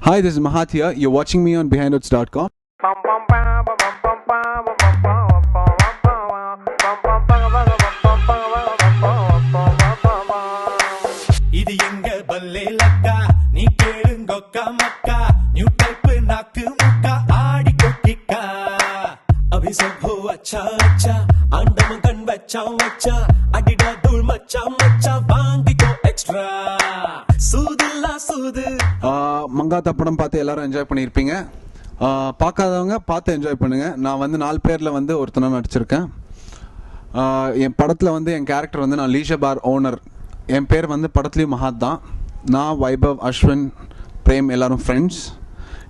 Hi, this is Mahat here. You're watching me on BehindOats.com. இது எங்க பல்லே லக்கா நீ கேளுங்கொக்கா மக்கா நியூ டைப் நாக்கு முக்கா ஆடி கொட்டிக்கா அபி சப் ஹோ அச்சா அச்சா ஆண்டவன் கண் வச்சா வச்சா அடிடா தூள் மச்சா மச்சா வாங்கிக்கோ எக்ஸ்ட்ரா சூதுல்லா சூது மங்காத்தா படம் பார்த்து எல்லாரும் என்ஜாய் பண்ணியிருப்பீங்க. பார்க்காதவங்க பார்த்து என்ஜாய் பண்ணுங்க. நான் வந்து 4 பேரில் வந்து ஒருத்தனை நடிச்சிருக்கேன். என் படத்தில் வந்து என் கேரக்டர் வந்து நான் லீஷர் பார் ஓனர். என் பேர் வந்து படத்துலேயும் மஹாத் தான். நான், வைபவ், அஸ்வின், பிரேம் எல்லாரும் ஃப்ரெண்ட்ஸ்.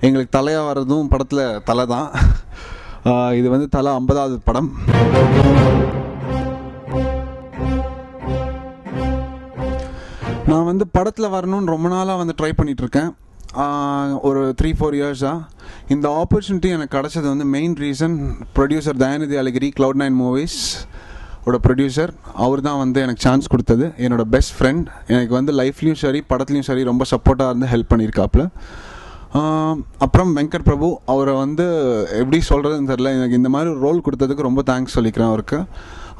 எங்களுக்கு தலையாக வர்றதும் படத்தில் தலை தான். இது வந்து தலை 50வது படம். நான் வந்து படத்தில் வரணும்னு ரொம்ப நாளாக வந்து ட்ரை பண்ணிகிட்ருக்கேன். ஒரு 3-4 இயர்ஸாக இந்த ஆப்பர்ச்சுனிட்டி எனக்கு கிடச்சது வந்து மெயின் ரீசன் ப்ரொடியூசர் தயாநிதி அழகிரி, Cloud9 மூவிஸ் ஓட ப்ரொடியூசர். அவர் தான் வந்து எனக்கு சான்ஸ் கொடுத்தது. என்னோடய பெஸ்ட் ஃப்ரெண்ட். எனக்கு வந்து லைஃப்லேயும் சரி படத்துலையும் சரி ரொம்ப சப்போர்ட்டாக இருந்து ஹெல்ப் பண்ணியிருக்காப்புல. அப்புறம் வெங்கட் பிரபு, அவரை வந்து எப்படி சொல்கிறதுன்னு தெரில, எனக்கு இந்த மாதிரி ஒரு ரோல் கொடுத்ததுக்கு ரொம்ப தேங்க்ஸ் சொல்லிக்கிறேன் அவருக்கு.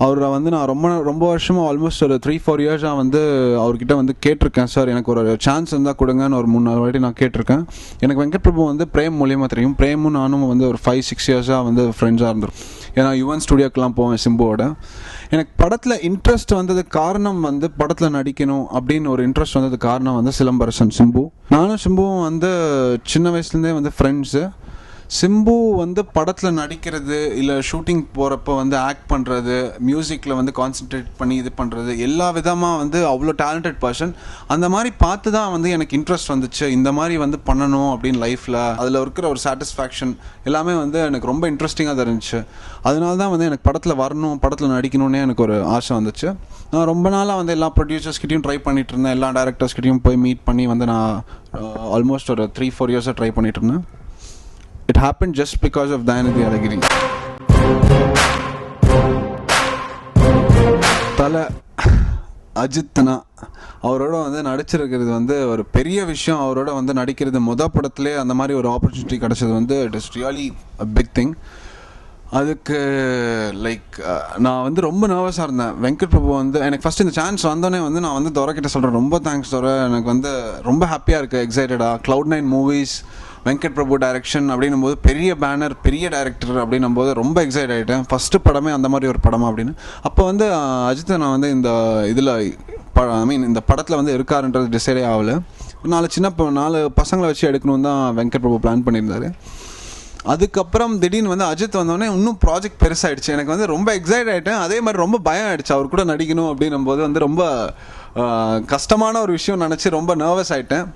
அவரை வந்து நான் ரொம்ப வருஷமாக ஆல்மோஸ்ட் ஒரு 3-4 இயர்ஸாக வந்து அவர்கிட்ட வந்து கேட்டிருக்கேன், சார் எனக்கு ஒரு சான்ஸ் இருந்தால் கொடுங்கன்னு ஒரு 3-4 வாட்டி நான் கேட்டிருக்கேன். எனக்கு வெங்கட் பிரபு வந்து பிரேம் மூலியமாக தெரியும். பிரேமும் நானும் வந்து ஒரு 5-6 இயர்ஸாக வந்து ஃப்ரெண்ட்ஸாக இருந்தோம். ஏன்னா யுவன் ஸ்டுடியோக்கெலாம் போவேன் சிம்புவோட. எனக்கு படத்தில் இன்ட்ரெஸ்ட் வந்ததுக்கு காரணம் வந்து படத்தில் நடிக்கணும் அப்படின்னு ஒரு இன்ட்ரெஸ்ட் வந்ததுக்கு காரணம் வந்து சிலம்பரசன் சிம்பு. நானும் சிம்புவும் வந்து சின்ன வயசுலேருந்தே வந்து ஃப்ரெண்ட்ஸு. சிம்பு வந்து படத்தில் நடிக்கிறது இல்லை ஷூட்டிங் போகிறப்ப வந்து ஆக்ட் பண்ணுறது, மியூசிக்கில் வந்து கான்சென்ட்ரேட் பண்ணி இது பண்ணுறது, எல்லா விதமாக வந்து அவ்வளோ டேலண்டட் பர்சன். அந்த மாதிரி பார்த்து தான் வந்து எனக்கு இன்ட்ரெஸ்ட் வந்துச்சு. இந்த மாதிரி வந்து பண்ணணும் அப்படின்னு லைஃப்பில் அதில் இருக்கிற ஒரு சாட்டிஸ்ஃபேக்ஷன் எல்லாமே வந்து எனக்கு ரொம்ப இன்ட்ரெஸ்டிங்காக தான் இருந்துச்சு. அதனால தான் வந்து எனக்கு படத்தில் வரணும், படத்தில் நடிக்கணும்னே எனக்கு ஒரு ஆசை வந்துச்சு. நான் ரொம்ப நாளாக வந்து எல்லா ப்ரொடியூசர்ஸ்கிட்டையும் ட்ரை பண்ணிகிட்டு இருந்தேன். எல்லா டேரக்டர்ஸ்கிட்டையும் போய் மீட் பண்ணி வந்து நான் ஆல்மோஸ்ட் ஒரு 3-4 இயர்ஸாக ட்ரை பண்ணிகிட்டு இருந்தேன். It happened just because of Dayanidhi Alagiri. தலை அஜித்னா அவரோட வந்து நடிச்சிருக்கிறது வந்து ஒரு பெரிய விஷயம். அவரோட வந்து நடிக்கிறது படத்துலேயே அந்த மாதிரி ஒரு ஆப்பர்ச்சுனிட்டி கிடச்சது வந்து it is really a big thing. அதுக்கு நான் வந்து ரொம்ப நர்வஸாக இருந்தேன். வெங்கட் பிரபு வந்து எனக்கு ஃபஸ்ட் இந்த சான்ஸ் வந்தோடனே வந்து நான் வந்து துரைக்கிட்ட சொல்கிறேன், ரொம்ப தேங்க்ஸ் துரை, எனக்கு வந்து ரொம்ப ஹாப்பியாக இருக்குது, எக்ஸைட்டடாக. Cloud9 movies, Venkat Prabhu direction அப்படின்னும் போது பெரிய பேனர், பெரிய டைரக்டர் அப்படின்னும் போது ரொம்ப எக்ஸைட் ஆகிட்டேன். ஃபஸ்ட்டு படமே அந்த மாதிரி ஒரு படமா அப்படின்னு. அப்போ வந்து அஜித்தை நான் வந்து இந்த இதில் இந்த படத்தில் வந்து இருக்காருன்றது டிசைடே ஆகலை. 4 பசங்களை வச்சு எடுக்கணும்னு தான் வெங்கட் பிரபு பிளான் பண்ணியிருந்தாரு. அதுக்கப்புறம் திடீர்னு வந்து அஜித் வந்தோடனே இன்னும் ப்ராஜெக்ட் பெருசாகிடுச்சு. எனக்கு வந்து ரொம்ப எக்ஸைட் ஆகிட்டேன். அதே மாதிரி ரொம்ப பயம் ஆகிடுச்சு. அவர் கூட நடிக்கணும் அப்படின்னும் போது வந்து ரொம்ப கஷ்டமான ஒரு விஷயம் நினச்சி ரொம்ப நர்வஸ் ஆகிட்டேன்.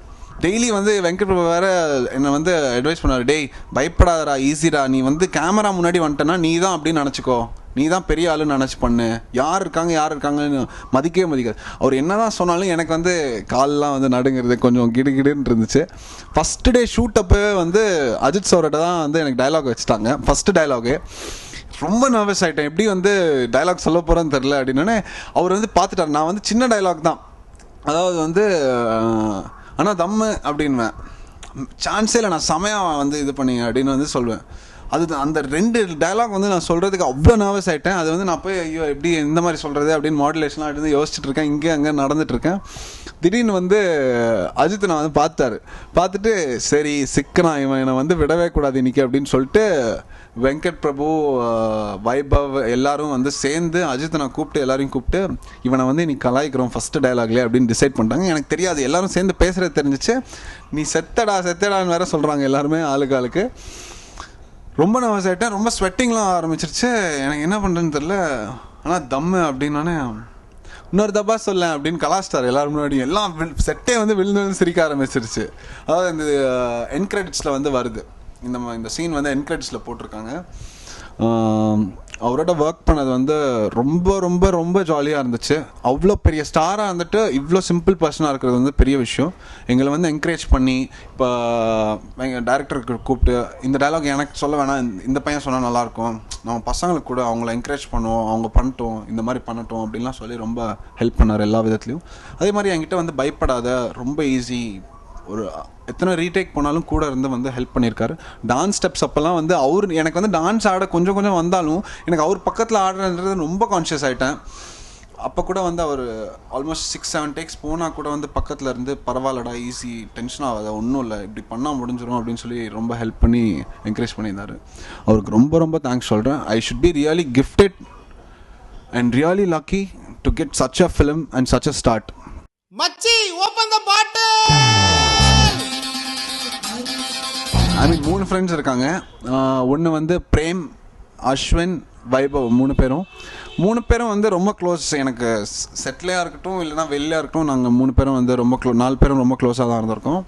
டெய்லி வந்து வெங்கட் பிரபு வேறு என்னை வந்து அட்வைஸ் பண்ணார், டேய் பயப்படாதடா, ஈஸிடா, நீ வந்து கேமரா முன்னாடி வந்துட்டேன்னா நீ தான் அப்படின்னு நினச்சிக்கோ, நீ தான் பெரிய ஆளுன்னு நினச்சி பண்ணு, யார் இருக்காங்கன்னு மதிக்கவே மதிக்காது. அவர் என்ன தான் சொன்னாலும் எனக்கு வந்து கால்லாம் வந்து நடுங்கிறது கொஞ்சம் கிடுகிடுன்னு இருந்துச்சு. ஃபஸ்ட்டு டே ஷூட்டப்போ வந்து அஜித் சார்கிட்ட தான் வந்து எனக்கு டைலாக் வச்சுட்டாங்க. ஃபஸ்ட்டு டைலாகு ரொம்ப நர்வஸ் ஆகிட்டேன். எப்படி வந்து டைலாக் சொல்ல போகிறேன்னு தெரில அப்படின்னே அவர் வந்து பார்த்துட்டார். நான் வந்து சின்ன டைலாக் தான், அதாவது வந்து ஆனால் தம்மு அப்படின்வேன், சான்ஸே இல்லை, நான் செமையாக வந்து இது பண்ணிங்க அப்படின்னு வந்து சொல்லுவேன். அந்த 2 டைலாக் வந்து நான் சொல்கிறதுக்கு அவ்வளோ நர்வஸ் ஆகிட்டேன். அது வந்து நான் போய் ஐயோ எப்படி இந்த மாதிரி சொல்கிறது அப்படின்னு மாடுலேஷன்லாம் எடுத்து யோசிச்சுட்டு இருக்கேன். இங்கே அங்கே நடந்துகிட்ருக்கேன். திடீர்னு வந்து அஜித் நான் வந்து பார்த்துட்டு சரி சிக்கனா இவன் என்னை வந்து விடவே கூடாது இன்றைக்கி அப்படின்னு சொல்லிட்டு வெங்கட் பிரபு, வைபவ் எல்லாரும் வந்து சேர்ந்து அஜித்தை நான் எல்லாரையும் கூப்பிட்டு இவனை வந்து நீ கலாய்க்கிறோம் ஃபஸ்ட்டு டைலாக்லேயே அப்படின்னு டிசைட் பண்ணிட்டாங்க. எனக்கு தெரியாது, எல்லாரும் சேர்ந்து பேசுகிறது தெரிஞ்சிச்சு. நீ செத்தடான்னு வேற சொல்கிறாங்க எல்லாருமே ஆளுக்கு. ரொம்ப நர்வஸ் ஆகிட்டேன். ரொம்ப ஸ்வெட்டிங்லாம் ஆரம்பிச்சிருச்சு. எனக்கு என்ன பண்ணுறேன்னு தெரில. ஆனால் தம்மு அப்படின்னோடனே இன்னொரு தப்பா சொல்லேன் அப்படின்னு கலாச்சிட்டார் எல்லாரும் முன்னாடி. எல்லாம் செட்டே வந்து விழுந்து சிரிக்க ஆரம்பிச்சிருச்சு. அதாவது இந்த என் கிரெடிட்ஸில் வந்து வருது, இந்த சீன் வந்து என் கிரெடிட்ஸில் போட்டிருக்காங்க. அவரோட ஒர்க் பண்ணது வந்து ரொம்ப ரொம்ப ரொம்ப ஜாலியாக இருந்துச்சு. அவ்வளோ பெரிய ஸ்டாராக இருந்துட்டு இவ்வளோ சிம்பிள் பர்சனாக இருக்கிறது வந்து பெரிய விஷயம். எங்களை வந்து என்கரேஜ் பண்ணி இப்போ எங்கள் டேரக்டருக்கு கூப்பிட்டு இந்த டைலாக் எனக்கு சொல்ல வேணாம், இந்த பையன் சொன்னால் நல்லாயிருக்கும், நம்ம பசங்களுக்கு கூட அவங்கள என்கரேஜ் பண்ணுவோம், அவங்க பண்ணிட்டோம், இந்த மாதிரி பண்ணட்டும் அப்படின்லாம் சொல்லி ரொம்ப ஹெல்ப் பண்ணார் எல்லா விதத்துலையும். அதே மாதிரி என்கிட்ட வந்து பயப்படாத, ரொம்ப ஈஸி, ஒரு எத்தனை ரீடேக் போனாலும் கூட இருந்து வந்து ஹெல்ப் பண்ணியிருக்காரு. டான்ஸ் ஸ்டெப்ஸ் அப்போல்லாம் வந்து எனக்கு வந்து டான்ஸ் ஆட கொஞ்சம் கொஞ்சம் வந்தாலும் எனக்கு அவர் பக்கத்தில் ஆடுறது ரொம்ப கான்ஷியஸ் ஆகிட்டேன். அப்போ கூட வந்து அவர் ஆல்மோஸ்ட் 6-7 டேக்ஸ் போனால் கூட வந்து பக்கத்தில் இருந்து பரவாயில்லடா, ஈஸி, டென்ஷன் ஆகாத, ஒன்றும் இல்லை, இப்படி பண்ணால் முடிஞ்சிடும் அப்படின்னு சொல்லி ரொம்ப ஹெல்ப் பண்ணி என்கரேஜ் பண்ணியிருந்தார். அவருக்கு ரொம்ப ரொம்ப தேங்க்ஸ் சொல்கிறேன். I should be really gifted and really lucky to get such a film and such a start. மச்சி open the bottle. I mean 3 friends இருக்காங்க. ஒன்று வந்து பிரேம், அஸ்வின், வைபவ், 3 பேரும் வந்து ரொம்ப க்ளோஸ். எனக்கு செட்டிலையாக இருக்கட்டும் இல்லைனா வெளியாக இருக்கட்டும், நாங்கள் 3 பேரும் வந்து ரொம்ப 4 பேரும் ரொம்ப க்ளோஸாக தான் இருந்திருக்கோம்.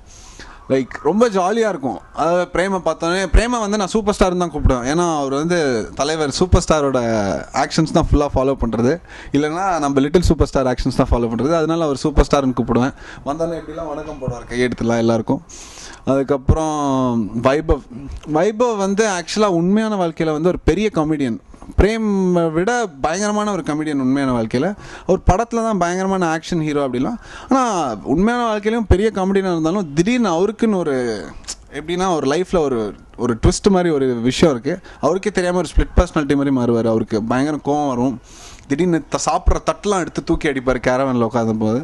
லைக் ரொம்ப ஜாலியாக இருக்கும். அதாவது பிரேமை பார்த்தோன்னே, பிரேமை வந்து நான் சூப்பர் ஸ்டார்னு தான் கூப்பிடுவேன். ஏன்னா அவர் வந்து தலைவர் சூப்பர் ஸ்டாரோட ஆக்ஷன்ஸ் தான் ஃபுல்லாக ஃபாலோ பண்ணுறது, இல்லைனா நம்ம லிட்டில் சூப்பர் ஸ்டார் ஆக்ஷன்ஸ் தான் ஃபாலோ பண்ணுறது. அதனால அவர் சூப்பர் ஸ்டார்னு கூப்பிடுவேன். வந்தாலும் எப்படிலாம் வணக்கம் போடுவார் கையெடுத்துலாம் எல்லாருக்கும். அதுக்கப்புறம் வைபவ் வந்து ஆக்சுவலாக உண்மையான வாழ்க்கையில் வந்து ஒரு பெரிய காமெடியன். பிரேம் விட பயங்கரமான ஒரு கமெடியன் உண்மையான வாழ்க்கையில். அவர் படத்தில் தான் பயங்கரமான ஆக்ஷன் ஹீரோ அப்படிலாம். ஆனால் உண்மையான வாழ்க்கையிலையும் பெரிய காமெடியனாக இருந்தாலும் திடீர்னு அவருக்குன்னு ஒரு எப்படின்னா ஒரு லைஃப்பில் ஒரு ட்விஸ்ட் மாதிரி ஒரு விஷயம் இருக்குது. அவருக்கே தெரியாமல் ஒரு ஸ்பிளிட் பர்சனாலிட்டி மாதிரி மாறுவார். அவருக்கு பயங்கர கோவம் வரும். திடீர்னு சாப்பிட்ற தட்டெலாம் எடுத்து தூக்கி அடிப்பார் கேரவனில் உட்காந்த போது.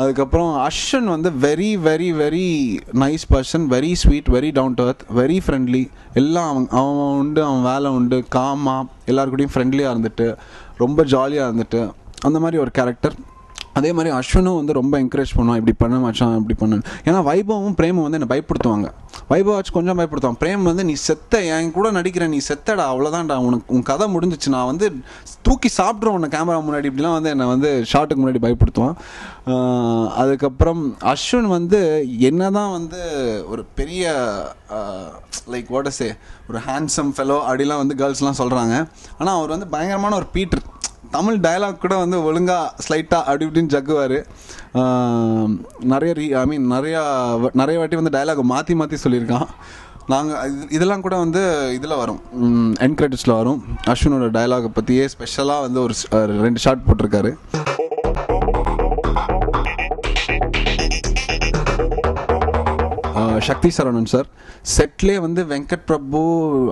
அதுக்கப்புறம் அஸ்வின் வந்து very very very nice person, very sweet, very down to earth, very friendly. எல்லாம் அவன் உண்டு, அவன் வேலை உண்டு, காமாக எல்லாருக்கூடையும் ஃப்ரெண்ட்லியாக இருந்துட்டு ரொம்ப ஜாலியாக இருந்துட்டு அந்த மாதிரி ஒரு கேரக்டர். அதே மாதிரி அஸ்வினும் வந்து ரொம்ப என்கரேஜ் பண்ணுவான், இப்படி பண்ண மச்சான், இப்படி பண்ணு. ஏன்னா வைபவும் பிரேமும் வந்து என்னை பயப்படுத்துவாங்க. வைபவ் ஆச்சு கொஞ்சம் பயப்படுத்துவான். பிரேம் வந்து நீ செத்த, என் கூட நடிக்கிற, நீ செத்தடா, அவ்வளோதான்டா, உன் கதை முடிஞ்சிச்சு, நான் வந்து தூக்கி சாப்பிட்றேன் உன்னை கேமரா முன்னாடி, இப்படிலாம் வந்து என்னை வந்து ஷார்ட்டுக்கு முன்னாடி பயப்படுத்துவான். அதுக்கப்புறம் அஸ்வின் வந்து என்ன தான் வந்து ஒரு பெரிய லைக் வாட் ஒரு ஹேண்ட்ஸம் ஃபெலோ அப்படிலாம் வந்து கேர்ள்ஸ்லாம் சொல்கிறாங்க. ஆனால் அவர் வந்து பயங்கரமான ஒரு பீட்டர். தமிழ் டயலாக் கூட வந்து ஒழுங்காக ஸ்லைட்டாக அப்படி இப்படின்னு ஜக்குவார். நிறைய வாட்டி வந்து டயலாக் மாற்றி சொல்லியிருக்கான். நாங்கள் இதெல்லாம் கூட வந்து இதில் வரும், எண்ட் கிரெடிட்ஸில் வரும். அஸ்வினோட டயலாகை பற்றியே ஸ்பெஷலாக வந்து ஒரு 2 ஷாட் போட்டிருக்காரு. சக்தி சரவணன் சார் செட்லேயே வந்து வெங்கட் பிரபு,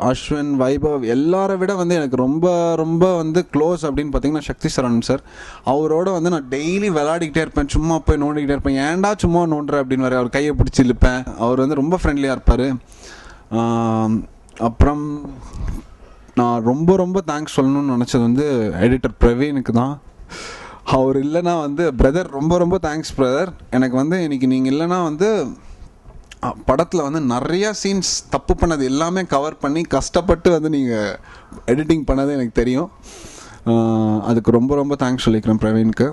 அஸ்வின், வைபவ் எல்லாரை விட வந்து எனக்கு ரொம்ப ரொம்ப வந்து க்ளோஸ் அப்படின்னு பார்த்தீங்கன்னா சக்தி சரவணன் சார். அவரோட வந்து நான் டெய்லி விளையாடிக்கிட்டே இருப்பேன், சும்மா போய் நோண்டிக்கிட்டே இருப்பேன். ஏன்டா சும்மா நோண்டுற அப்படின்னு வர அவர் கையை பிடிச்சி இழுப்பேன். அவர் வந்து ரொம்ப ஃப்ரெண்ட்லியாக இருப்பார். அப்புறம் நான் ரொம்ப ரொம்ப தேங்க்ஸ் சொல்லணும்னு நினச்சது வந்து எடிட்டர் பிரவீனுக்கு தான். அவர் இல்லைன்னா வந்து பிரதர் ரொம்ப ரொம்ப தேங்க்ஸ் பிரதர். எனக்கு வந்து இன்றைக்கி நீங்கள் இல்லைன்னா வந்து படத்தில் வந்து நிறையா சீன்ஸ் தப்பு பண்ணது எல்லாமே கவர் பண்ணி கஷ்டப்பட்டு வந்து நீங்கள் எடிட்டிங் பண்ணது எனக்கு தெரியும். அதுக்கு ரொம்ப ரொம்ப தேங்க்ஸ் சொல்லிக்கிறேன் பிரவீனுக்கு.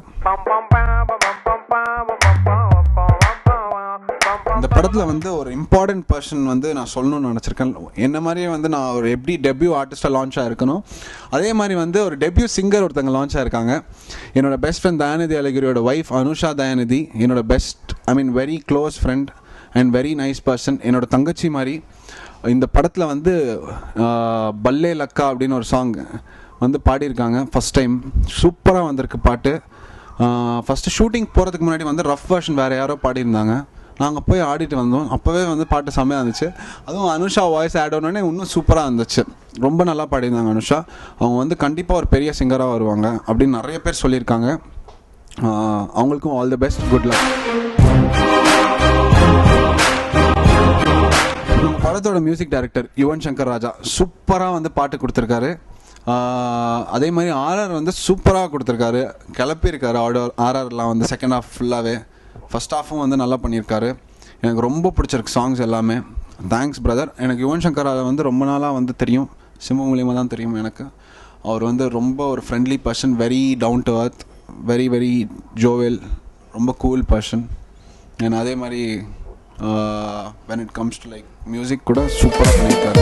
இந்த படத்தில் வந்து ஒரு இம்பார்ட்டண்ட் பர்சன் வந்து நான் சொல்லணும்னு நினச்சிருக்கேன். என்ன மாதிரியே வந்து நான் ஒரு எப்படி டெபியூ ஆர்டிஸ்டாக லான்ச் ஆகிருக்கணும், அதே மாதிரி வந்து ஒரு டெபியூ சிங்கர் ஒருத்தங்க லான்ச் ஆகிருக்காங்க. என்னோடய பெஸ்ட் ஃப்ரெண்ட் தயாநிதி அழகிரியோட ஒய்ஃப் அனுஷா தயாநிதி என்னோட very close friend and very nice person, என்னோட தங்கச்சி மாதிரி. இந்த படத்தில் வந்து பல்லே லக்கா அப்படின்னு ஒரு சாங் வந்து பாடியிருக்காங்க ஃபஸ்ட் டைம். சூப்பராக வந்திருக்கு பாட்டு. ஃபஸ்ட்டு ஷூட்டிங் போகிறதுக்கு முன்னாடி வந்து ரஃப் வெர்ஷன் வேறு யாரோ பாடியிருந்தாங்க. நாங்கள் போய் ஆடிட்டு வந்தோம். அப்போவே வந்து பாட்டு செம்மையாக இருந்துச்சு. அதுவும் அனுஷா வாய்ஸ் ஆட் ஆனோடனே இன்னும் சூப்பராக இருந்துச்சு. ரொம்ப நல்லா பாடியிருந்தாங்க அனுஷா. அவங்க வந்து கண்டிப்பாக ஒரு பெரிய சிங்கராக வருவாங்க அப்படின்னு நிறைய பேர் சொல்லியிருக்காங்க. அவங்களுக்கும் all the best, good luck. படத்தோட மியூசிக் டைரக்டர் யுவன் சங்கர் ராஜா சூப்பராக வந்து பாட்டு கொடுத்துருக்காரு. அதே மாதிரி ஆர்ஆர் வந்து சூப்பராக கொடுத்துருக்காரு, கிளப்பியிருக்காரு. ஆர்ஆர்லாம் வந்து செகண்ட் ஹாஃப் ஃபுல்லாகவே, ஃபஸ்ட் ஹாஃபும் வந்து நல்லா பண்ணியிருக்காரு. எனக்கு ரொம்ப பிடிச்சிருக்கு சாங்ஸ் எல்லாமே. Thanks brother. எனக்கு யுவன் சங்கர் ராஜா வந்து ரொம்ப நாளாக வந்து தெரியும், சிம்பு மூலியமாக தான் தெரியும் எனக்கு. அவர் வந்து ரொம்ப ஒரு friendly person, very down to earth, very very jovial, ரொம்ப கூல் பர்சன். அண்ட் அதே மாதிரி when it comes to like music கூட சூப்பராக பண்ணியிருக்காரு.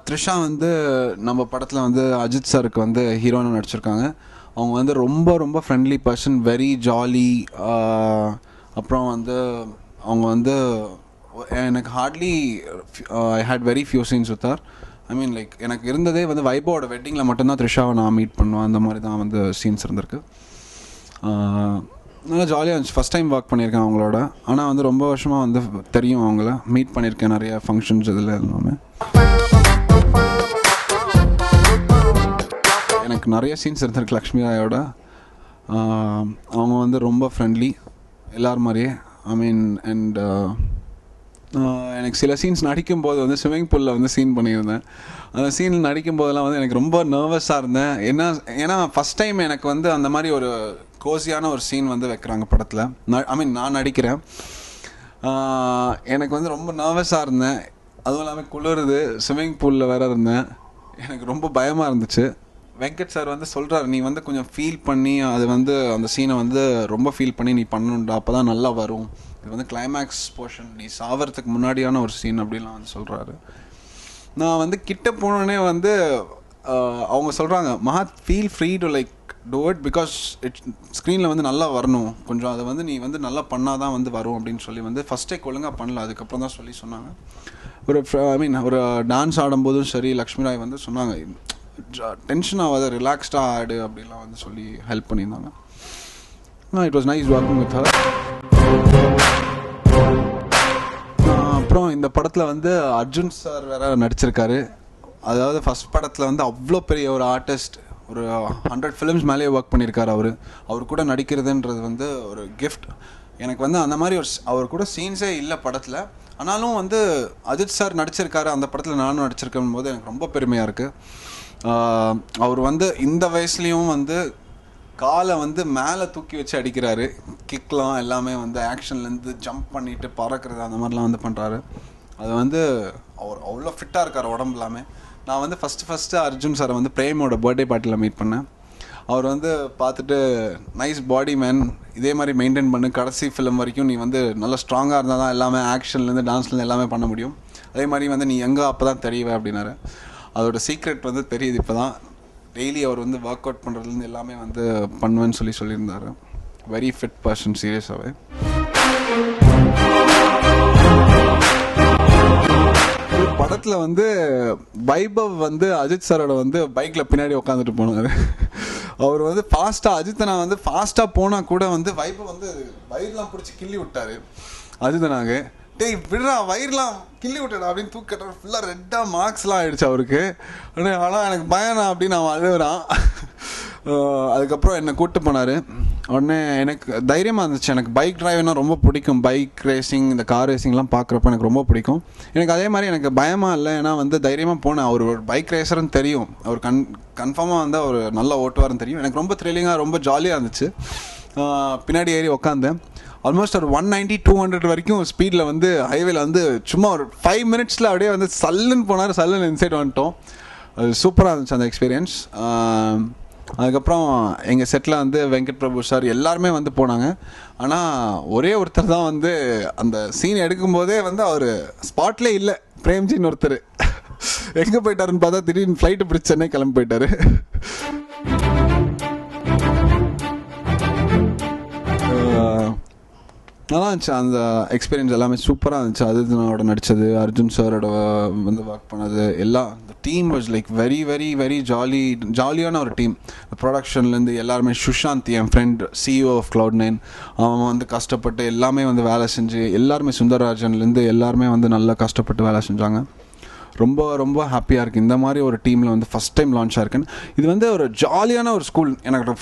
த்ரிஷா வந்து நம்ம படத்தில் வந்து அஜித் சாருக்கு வந்து ஹீரோயினாக நடிச்சிருக்காங்க. அவங்க வந்து ரொம்ப ரொம்ப ஃப்ரெண்ட்லி பர்சன், வெரி ஜாலி. அப்புறம் வந்து அவங்க வந்து எனக்கு hardly I had very few scenes with her. I mean like எனக்கு இருந்ததே வந்து வைபவோட வெட்டிங்கில் மட்டும்தான் த்ரிஷாவை நான் மீட் பண்ணுவேன். அந்த மாதிரி தான் வந்து சீன்ஸ் இருந்திருக்கு. நல்லா ஜாலியாக இருந்துச்சு. ஃபஸ்ட் டைம் ஒர்க் பண்ணியிருக்கேன் அவங்களோட. ஆனால் வந்து ரொம்ப வருஷமாக வந்து தெரியும், அவங்கள மீட் பண்ணியிருக்கேன் நிறைய ஃபங்க்ஷன்ஸ் இதில் எல்லாமே. எனக்கு நிறைய சீன்ஸ் இருந்திருக்கு லக்ஷ்மி ராயோட. அவங்க வந்து ரொம்ப ஃப்ரெண்ட்லி எல்லார் மாதிரியே. ஐ மீன் அண்ட் எனக்கு சில சீன்ஸ் நடிக்கும்போது வந்து ஸ்விம்மிங் பூலில் வந்து சீன் பண்ணியிருந்தேன். அந்த சீனில் நடிக்கும் போதெல்லாம் வந்து எனக்கு ரொம்ப நர்வஸாக இருந்தேன். ஏன்னா ஃபஸ்ட் டைம் எனக்கு வந்து அந்த மாதிரி ஒரு கோசியான ஒரு சீன் வந்து வைக்கிறாங்க படத்தில். ஐ மீன் நான் நடிக்கிறேன். எனக்கு வந்து ரொம்ப நர்வஸாக இருந்தேன். அதுவும் இல்லாமல் குளிருது, ஸ்விம்மிங் பூலில் வேறு இருந்தேன். எனக்கு ரொம்ப பயமாக இருந்துச்சு. வெங்கட் சார் வந்து சொல்கிறார், நீ வந்து கொஞ்சம் ஃபீல் பண்ணி அது வந்து அந்த சீனை வந்து ரொம்ப ஃபீல் பண்ணி நீ பண்ணணுண்டா, அப்போ தான் நல்லா வரும். இது வந்து கிளைமேக்ஸ் போர்ஷன், நீ சாவறதுக்கு முன்னாடியான ஒரு சீன் அப்படின்லாம் வந்து சொல்கிறாரு. நான் வந்து கிட்ட போனோடனே வந்து அவங்க சொல்கிறாங்க, Mahat feel free to like do it because ஸ்க்ரீனில் வந்து நல்லா வரணும், கொஞ்சம் அதை வந்து நீ வந்து நல்லா பண்ணால் தான் வந்து வரும் அப்படின்னு சொல்லி வந்து ஃபஸ்ட் டேக் ஒழுங்காக பண்ணல. அதுக்கப்புறம் தான் சொன்னாங்க. ஐ மீன் ஒரு டான்ஸ் ஆடும்போதும் சரி லக்ஷ்மி ராய் வந்து சொன்னாங்க, டென்ஷன் ஆகாத, ரிலாக்ஸ்டாக ஆடு அப்படின்லாம் வந்து சொல்லி ஹெல்ப் பண்ணியிருந்தாங்க. It was nice working with her. அப்புறம் இந்த படத்தில் வந்து அர்ஜுன் சார் வேறு நடிச்சிருக்காரு. அதாவது ஃபஸ்ட் படத்தில் வந்து அவ்வளோ பெரிய ஒரு ஆர்டிஸ்ட், ஒரு 100 ஃபிலிம்ஸ் மேலேயே ஒர்க் பண்ணியிருக்காரு. அவர் கூட நடிக்கிறதுன்றது வந்து ஒரு கிஃப்ட். எனக்கு வந்து அந்த மாதிரி அவர் கூட சீன்ஸே இல்லை படத்தில். ஆனாலும் வந்து அஜித் சார் நடிச்சிருக்காரு அந்த படத்தில், நானும் நடிச்சிருக்கும் போது எனக்கு ரொம்ப பெருமையாக இருக்குது. அவர் வந்து இந்த வயசுலேயும் வந்து காலை வந்து மேலே தூக்கி வச்சு அடிக்கிறாரு. கிக்லாம் எல்லாமே வந்து ஆக்ஷன்லேருந்து ஜம்ப் பண்ணிவிட்டு பறக்கிறது அந்த மாதிரிலாம் வந்து பண்ணுறாரு. அது வந்து அவர் அவ்வளோ ஃபிட்டாக இருக்கார் உடம்பு எல்லாமே. நான் வந்து ஃபஸ்ட்டு அர்ஜுன் சாரை வந்து பிரேமோட பர்த்டே பார்ட்டியில் மீட் பண்ணேன். அவர் வந்து பார்த்துட்டு, நைஸ் பாடி மேன், இதே மாதிரி மெயின்டைன் பண்ணு, கடைசி ஃபிலிம் வரைக்கும் நீ வந்து நல்லா ஸ்ட்ராங்காக இருந்தால் தான் எல்லாமே ஆக்ஷன்லேருந்து டான்ஸ்லேருந்து எல்லாமே பண்ண முடியும். அதே மாதிரி வந்து நீ எங்கே அப்போ தான் தெரியுவே அப்படின்னாரு. அதோட சீக்ரெட் வந்து தெரியுது இப்போ தான். டெய்லி அவர் வந்து ஒர்க் அவுட் பண்ணுறதுலேருந்து எல்லாமே வந்து பண்ணுவேன்னு சொல்லியிருந்தார். வெரி ஃபிட் பர்சன் சீரியஸாகவே. படத்தில் வந்து வைபவ் வந்து அஜித் சாரோட வந்து பைக்கில் பின்னாடி உட்காந்துட்டு போனார். அவர் வந்து ஃபாஸ்ட்டாக, அஜித்தனா வந்து ஃபாஸ்ட்டாக போனால் கூட வந்து வைபவ் வந்து வயிறுலாம் பிடிச்சி கிள்ளி விட்டார் அஜித்தனாங்க. டேய் விடுறா, வயிறுலாம் கிள்ளி விட்டுடா அப்படின்னு தூக்கிட்டார். ஃபுல்லாக ரெட்டாக மார்க்ஸ்லாம் ஆகிடுச்சு அவருக்கு. ஆனால் எனக்கு பயனா அப்படின்னு அவன் அழுகுறான். அதுக்கப்புறம் என்னை கூப்பிட்டு போனார். உடனே எனக்கு தைரியமாக இருந்துச்சு. எனக்கு பைக் டிரைவ்னா ரொம்ப பிடிக்கும். பைக் ரேசிங், இந்த கார் ரேசிங்லாம் பார்க்குறப்ப எனக்கு ரொம்ப பிடிக்கும். எனக்கு அதே மாதிரி எனக்கு பயமாக இல்லை, ஏன்னா வந்து தைரியமாக போனேன். அவர் ஒரு பைக் ரேசர்னு தெரியும், அவர் கன்ஃபார்மாக வந்து அவர் நல்லா ஓட்டுவார்னு தெரியும். எனக்கு ரொம்ப த்ரில்லிங்காக ரொம்ப ஜாலியாக இருந்துச்சு. பின்னாடி ஏறி உக்காந்தேன். ஆல்மோஸ்ட் ஒரு 190-200 வரைக்கும் ஸ்பீடில் வந்து ஹைவேல வந்து சும்மா ஒரு 5 மினிட்ஸில் அப்படியே வந்து சல்லுன்னு போனார். சல்லுன்னு இன்சைட் வந்துட்டோம். அது சூப்பராக இருந்துச்சு அந்த எக்ஸ்பீரியன்ஸ். அதுக்கப்புறம் எங்கள் செட்டில் வந்து வெங்கட் பிரபு சார் எல்லாருமே வந்து போனாங்க. ஆனால் ஒரே ஒருத்தர் தான் வந்து அந்த சீன் எடுக்கும்போதே வந்து அவர் ஸ்பாட்லே இல்லை. பிரேம்ஜின்னு ஒருத்தர் எங்கே போயிட்டாருன்னு பார்த்தா திடீர்னு ஃப்ளைட்டு பிடிச்சி சென்னை கிளம்பி போயிட்டார். நல்லா இருந்துச்சு அந்த எக்ஸ்பீரியன்ஸ், எல்லாமே சூப்பராக இருந்துச்சு. அஜித்தனோட நடித்தது, அர்ஜுன் சாரோட வந்து ஒர்க் பண்ணது, எல்லாம் இந்த team was like very very very ஜாலியான ஒரு டீம். ப்ரொடக்ஷன்லேருந்து எல்லாருமே, சுஷாந்த் என் ஃப்ரெண்ட், CEO ஆஃப் Cloud9, அவன் வந்து கஷ்டப்பட்டு எல்லாமே வந்து வேலை செஞ்சு, எல்லாருமே சுந்தரராஜன்லேருந்து எல்லாருமே வந்து நல்லா கஷ்டப்பட்டு வேலை செஞ்சாங்க. ரொம்ப ரொம்ப ஹாப்பியாக இருக்குது இந்த மாதிரி ஒரு டீமில் வந்து ஃபஸ்ட் டைம் லான்ச் ஆயிருக்குன்னு. இது வந்து ஒரு ஜாலியான ஒரு ஸ்கூல். எனக்கு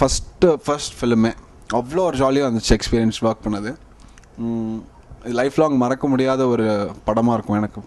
ஃபஸ்ட் ஃபிலிமே அவ்வளோ ஒரு ஜாலியாக இருந்துச்சு எக்ஸ்பீரியன்ஸ் ஒர்க் பண்ணது. இது லைஃப் லாங் மறக்க முடியாத ஒரு படமாக இருக்கும் எனக்கு.